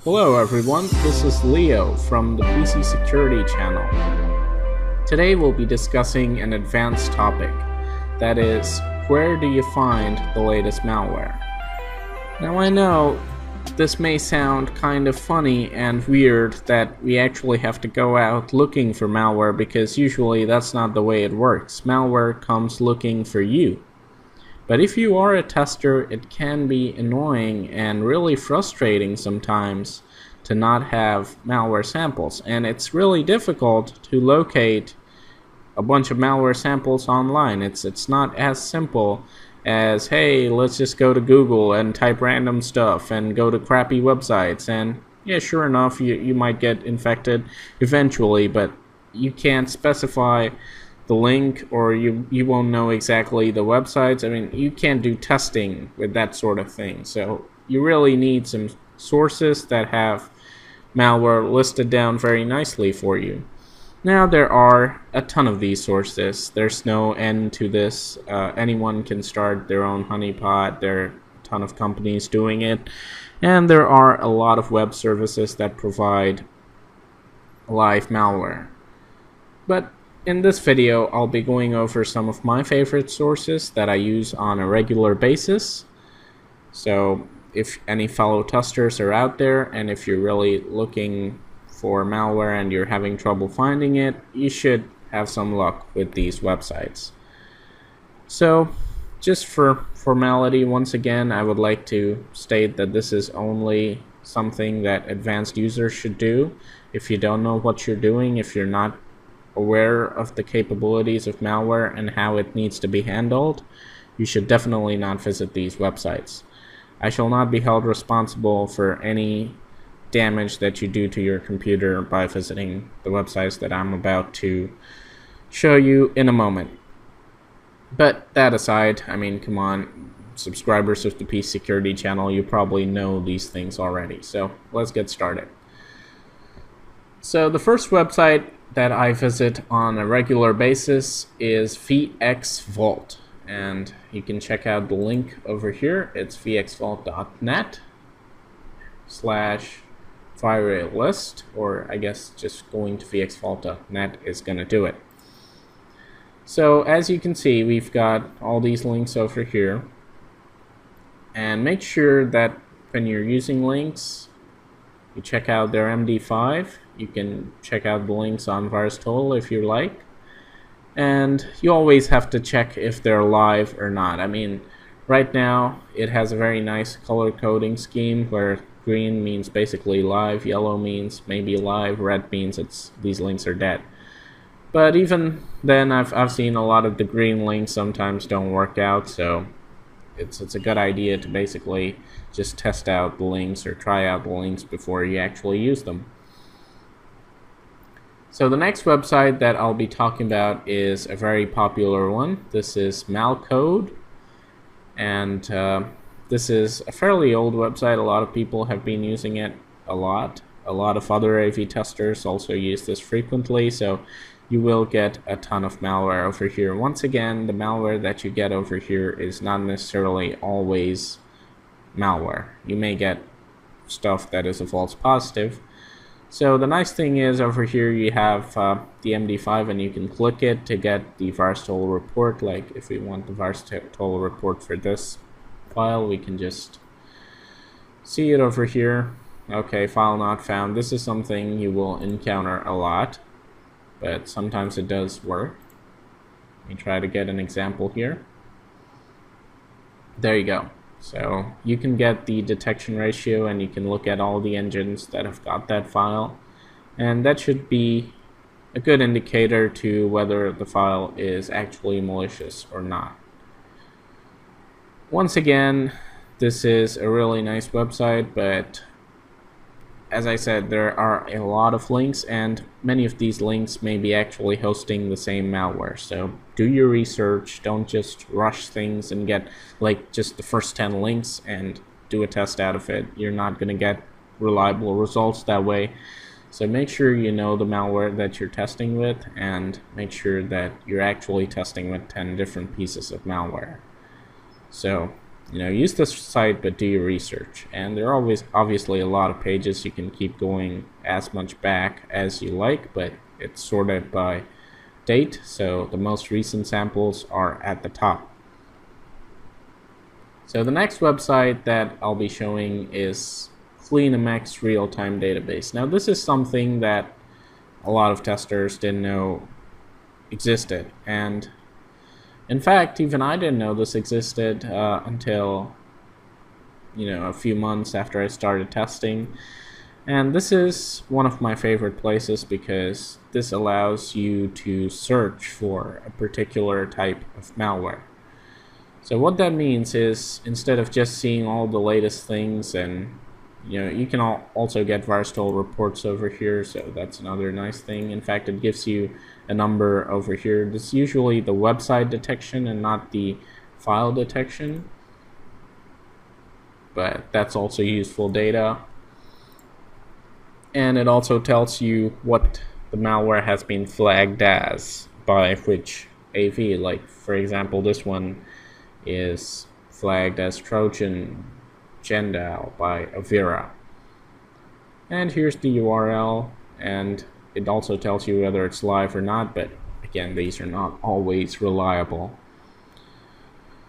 Hello everyone, this is Leo from the PC Security channel. Today we'll be discussing an advanced topic, that is, where do you find the latest malware? Now I know this may sound kind of funny and weird that we actually have to go out looking for malware, because usually that's not the way it works. Malware comes looking for you. But if you are a tester, it can be annoying and really frustrating sometimes to not have malware samples. And it's really difficult to locate a bunch of malware samples online. It's not as simple as, hey, let's just go to Google and type random stuff and go to crappy websites. And yeah, sure enough, you might get infected eventually, but you can't specify the link, or you won't know exactly the websites. I mean, you can't do testing with that sort of thing. So you really need some sources that have malware listed down very nicely for you. Now there are a ton of these sources. There's no end to this. Anyone can start their own honeypot. There are a ton of companies doing it, and there are a lot of web services that provide live malware. But in this video, I'll be going over some of my favorite sources that I use on a regular basis. So if any fellow testers are out there, and if you're really looking for malware and you're having trouble finding it, you should have some luck with these websites. So just for formality, once again, I would like to state that this is only something that advanced users should do. If you don't know what you're doing, if you're not aware of the capabilities of malware and how it needs to be handled, you should definitely not visit these websites. I shall not be held responsible for any damage that you do to your computer by visiting the websites that I'm about to show you in a moment. But that aside, I mean, come on, subscribers of the PC Security channel, you probably know these things already. So let's get started. So the first website that I visit on a regular basis is VxVault, and you can check out the link over here. It's vxvault.net/firelist, or I guess just going to vxvault.net is going to do it. So as you can see, we've got all these links over here, and make sure that when you're using links, you check out their MD5. You can check out the links on VirusTotal if you like. And you always have to check if they're live or not. I mean, right now it has a very nice color coding scheme where green means basically live, yellow means maybe live, red means these links are dead. But even then, I've seen a lot of the green links sometimes don't work out, so it's a good idea to basically just test out the links or try out the links before you actually use them. So the next website that I'll be talking about is a very popular one. This is Malcode, and this is a fairly old website. A lot of people have been using it a lot. A lot of other AV testers also use this frequently, so you will get a ton of malware over here. Once again, the malware that you get over here is not necessarily always malware. You may get stuff that is a false positive. So the nice thing is over here you have the MD5, and you can click it to get the VirusTotal report. Like if we want the VirusTotal report for this file, we can just see it over here. Okay, file not found. This is something you will encounter a lot, but sometimes it does work. Let me try to get an example here. There you go. So you can get the detection ratio, and you can look at all the engines that have got that file, and that should be a good indicator to whether the file is actually malicious or not. Once again, this is a really nice website, but as I said, there are a lot of links, and many of these links may be actually hosting the same malware. So do your research. Don't just rush things and get like just the first 10 links and do a test out of it. You're not going to get reliable results that way. So make sure you know the malware that you're testing with, and make sure that you're actually testing with 10 different pieces of malware. So use this site, but do your research. And there are always obviously a lot of pages. You can keep going as much back as you like, but it's sorted by date, so the most recent samples are at the top. So the next website that I'll be showing is CleanMX real-time database. Now this is something that a lot of testers didn't know existed, and in fact even I didn't know this existed until a few months after I started testing. And this is one of my favorite places because this allows you to search for a particular type of malware. So what that means is, instead of just seeing all the latest things, and you can also get VirusTotal reports over here, so that's another nice thing. In fact, it gives you a number over here. This is usually the website detection and not the file detection, but that's also useful data. And it also tells you what the malware has been flagged as by which AV. Like, for example, this one is flagged as Trojan Gendal by Avira. And here's the URL, and it also tells you whether it's live or not, but again, these are not always reliable.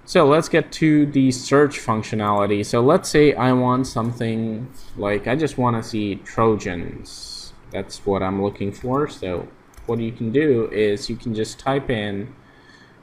So let's get to the search functionality. So let's say I want something like, I just want to see Trojans. That's what I'm looking for. So what you can do is you can just type in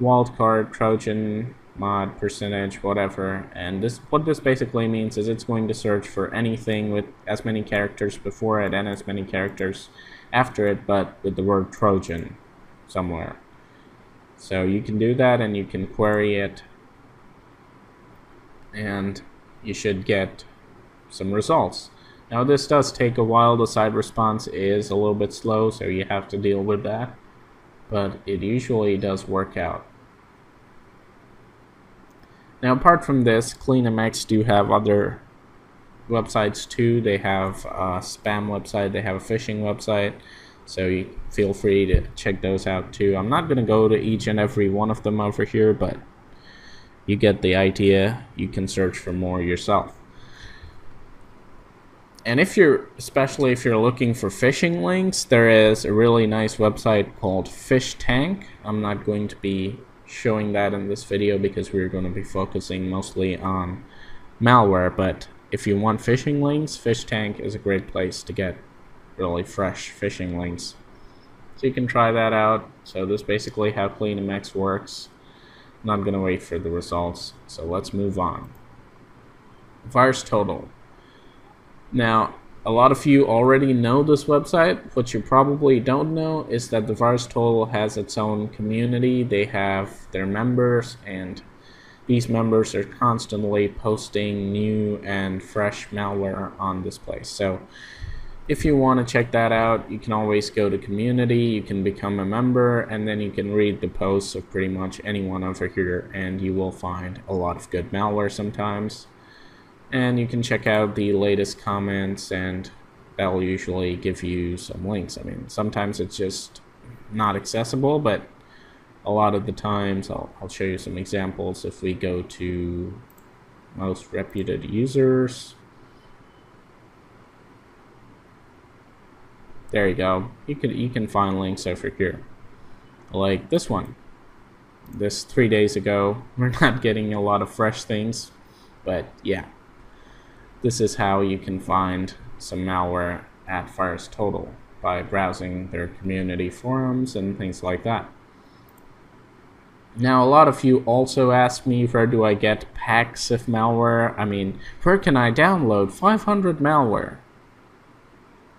wildcard Trojan mod percentage whatever, and what this basically means is it's going to search for anything with as many characters before it and as many characters after it, but with the word Trojan somewhere. So you can do that, and you can query it, and you should get some results. Now this does take a while. The site response is a little bit slow, so you have to deal with that, but it usually does work out. Now apart from this, CleanMX do have other websites too. They have a spam website, they have a phishing website, so you feel free to check those out too. I'm not going to go to each and every one of them over here, but you get the idea. You can search for more yourself. And especially if you're looking for phishing links, there is a really nice website called PhishTank. I'm not going to be showing that in this video because we're going to be focusing mostly on malware, but if you want phishing links, PhishTank is a great place to get really fresh phishing links. So you can try that out. So this is basically how CleanMX works. I'm not going to wait for the results, so let's move on. VirusTotal. Now, a lot of you already know this website. What you probably don't know is that the VirusTotal has its own community. They have their members, and these members are constantly posting new and fresh malware on this place. So if you want to check that out, you can always go to community, you can become a member, and then you can read the posts of pretty much anyone over here, and you will find a lot of good malware sometimes. And you can check out the latest comments, and that will usually give you some links. I mean, sometimes it's just not accessible, but a lot of the times, I'll show you some examples. If we go to most reputed users, there you go. You can find links over here, like this one. This 3 days ago. We're not getting a lot of fresh things, but yeah. This is how you can find some malware at VirusTotal, by browsing their community forums and things like that. Now, a lot of you also ask me, where do I get packs of malware? I mean, where can I download 500 malware?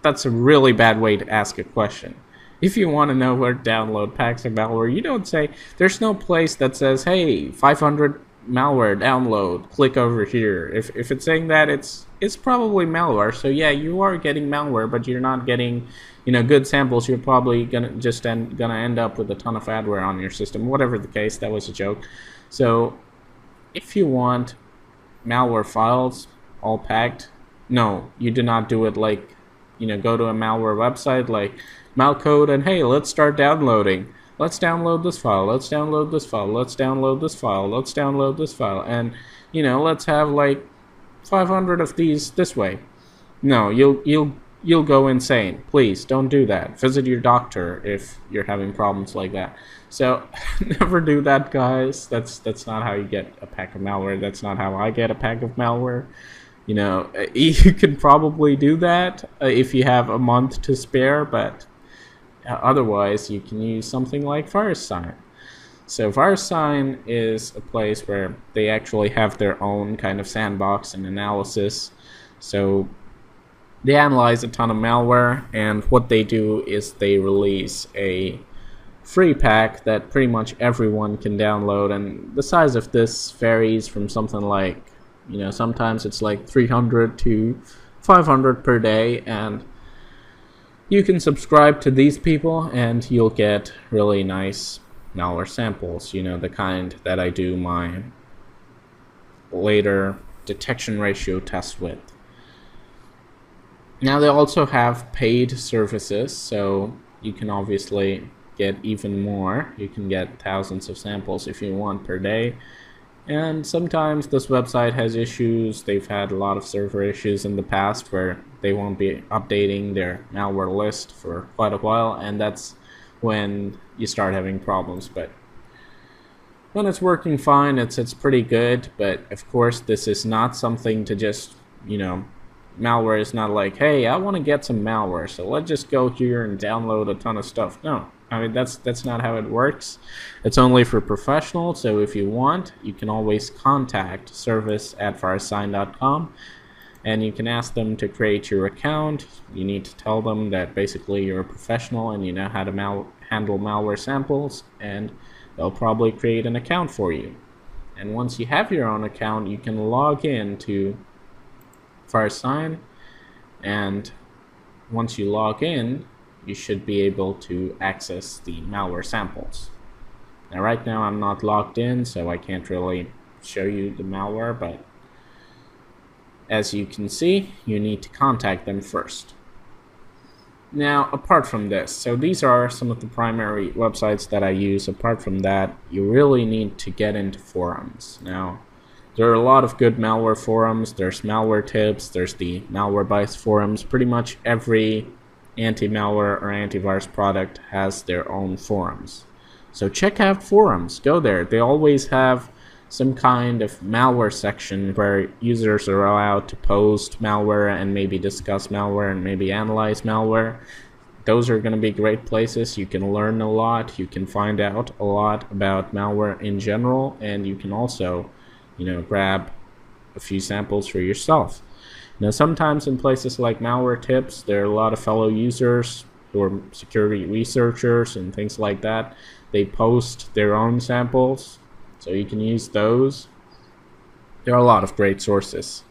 That's a really bad way to ask a question. If you want to know where to download packs of malware, you don't say, there's no place that says, hey, 500 malware download, click over here. If it's saying that, it's probably malware. So yeah, you are getting malware, but you're not getting good samples. You're probably gonna end up with a ton of adware on your system. Whatever the case, that was a joke. So if you want malware files all packed, no, you do not do it like go to a malware website like malcode and hey, let's start downloading. Let's download this file, let's download this file, let's download this file, let's download this file. And let's have like 500 of these this way. No, you'll go insane. Please don't do that. Visit your doctor if you're having problems like that. So never do that, guys. That's not how you get a pack of malware. That's not how I get a pack of malware. You can probably do that if you have a month to spare, but otherwise you can use something like VirusSign. So VirusSign is a place where they actually have their own kind of sandbox and analysis. So they analyze a ton of malware, and what they do is they release a free pack that pretty much everyone can download, and the size of this varies from something like, sometimes it's like 300 to 500 per day, and you can subscribe to these people and you'll get really nice malware samples, the kind that I do my later detection ratio test with. Now they also have paid services, so you can obviously get even more. You can get thousands of samples if you want per day. And sometimes this website has issues. They've had a lot of server issues in the past where they won't be updating their malware list for quite a while, and that's when you start having problems. But when it's working fine, it's pretty good. But of course, this is not something to just, malware is not like, hey, I want to get some malware, so let's just go here and download a ton of stuff. No, I mean, that's not how it works. It's only for professionals, so if you want, you can always contact service@forsources.com, and you can ask them to create your account. You need to tell them that basically you're a professional and you know how to handle malware samples, and they'll probably create an account for you. And once you have your own account, you can log in to VirusSign, and once you log in, you should be able to access the malware samples. Now right now I'm not logged in, so I can't really show you the malware, but as you can see, you need to contact them first. Now apart from this, so these are some of the primary websites that I use. Apart from that, you really need to get into forums. Now there are a lot of good malware forums. There's Malware Tips, there's the Malwarebytes forums. Pretty much every anti-malware or antivirus product has their own forums. So check out forums, go there. They always have some kind of malware section where users are allowed to post malware and maybe discuss malware and maybe analyze malware. Those are going to be great places. You can learn a lot, you can find out a lot about malware in general, and you can also grab a few samples for yourself. Now sometimes in places like Malware Tips, there are a lot of fellow users who are security researchers and things like that. They post their own samples, so you can use those. There are a lot of great sources.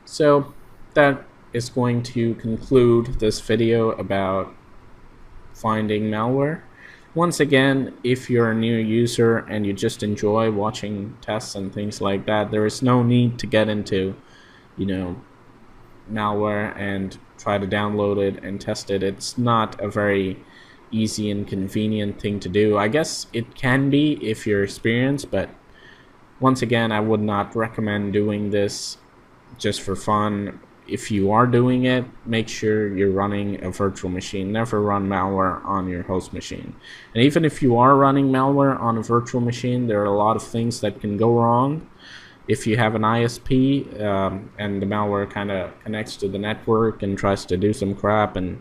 So that is going to conclude this video about finding malware. Once again, if you're a new user and you just enjoy watching tests and things like that, there is no need to get into, malware and try to download it and test it. It's not a very easy and convenient thing to do. I guess it can be if you're experienced, but once again, I would not recommend doing this just for fun. If you are doing it, make sure you're running a virtual machine. Never run malware on your host machine. And even if you are running malware on a virtual machine, there are a lot of things that can go wrong. If you have an ISP and the malware kind of connects to the network and tries to do some crap and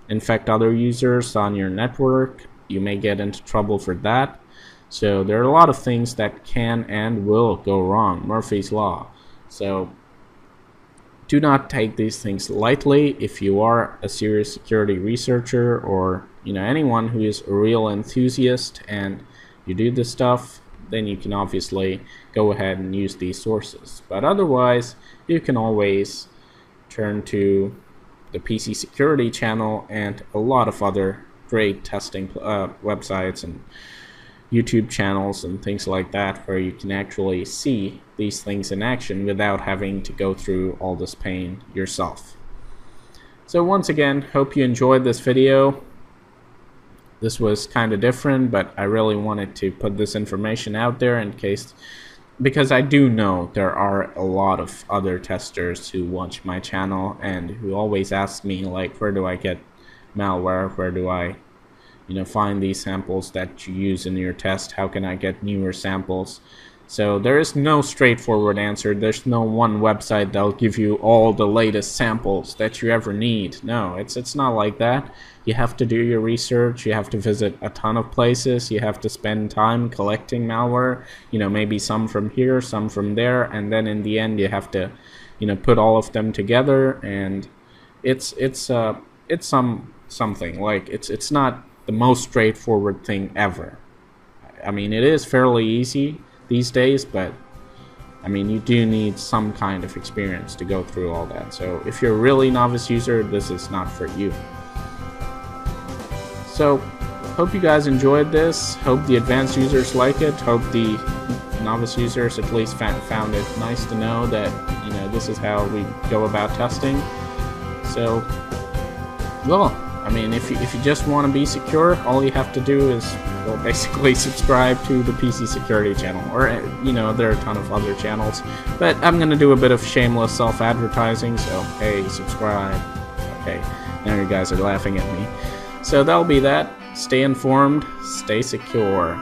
infect other users on your network, you may get into trouble for that. So there are a lot of things that can and will go wrong. Murphy's Law. So do not take these things lightly. If you are a serious security researcher or anyone who is a real enthusiast and you do this stuff, then you can obviously go ahead and use these sources. But otherwise, you can always turn to the PC Security channel and a lot of other great testing websites and YouTube channels and things like that, where you can actually see these things in action without having to go through all this pain yourself. So once again, hope you enjoyed this video. This was kind of different, but I really wanted to put this information out there in case because I do know there are a lot of other testers who watch my channel and who always ask me, like, where do I get malware? Where do I, find these samples that you use in your test? How can I get newer samples? So there is no straightforward answer. There's no one website that'll give you all the latest samples that you ever need. No, it's not like that. You have to do your research. You have to visit a ton of places. You have to spend time collecting malware. Maybe some from here, some from there, and then in the end you have to, put all of them together. And it's something like it's not the most straightforward thing ever. I mean, it is fairly easy these days, but I mean, you do need some kind of experience to go through all that. So if you're a really novice user, this is not for you. So hope you guys enjoyed this. Hope the advanced users like it. Hope the novice users at least found it nice to know that this is how we go about testing. So, well, I mean, if you just want to be secure, all you have to do is, well, basically subscribe to the PC Security channel, or there are a ton of other channels, but I'm gonna do a bit of shameless self-advertising, so hey, subscribe. Okay, now you guys are laughing at me. So that'll be that. Stay informed, stay secure.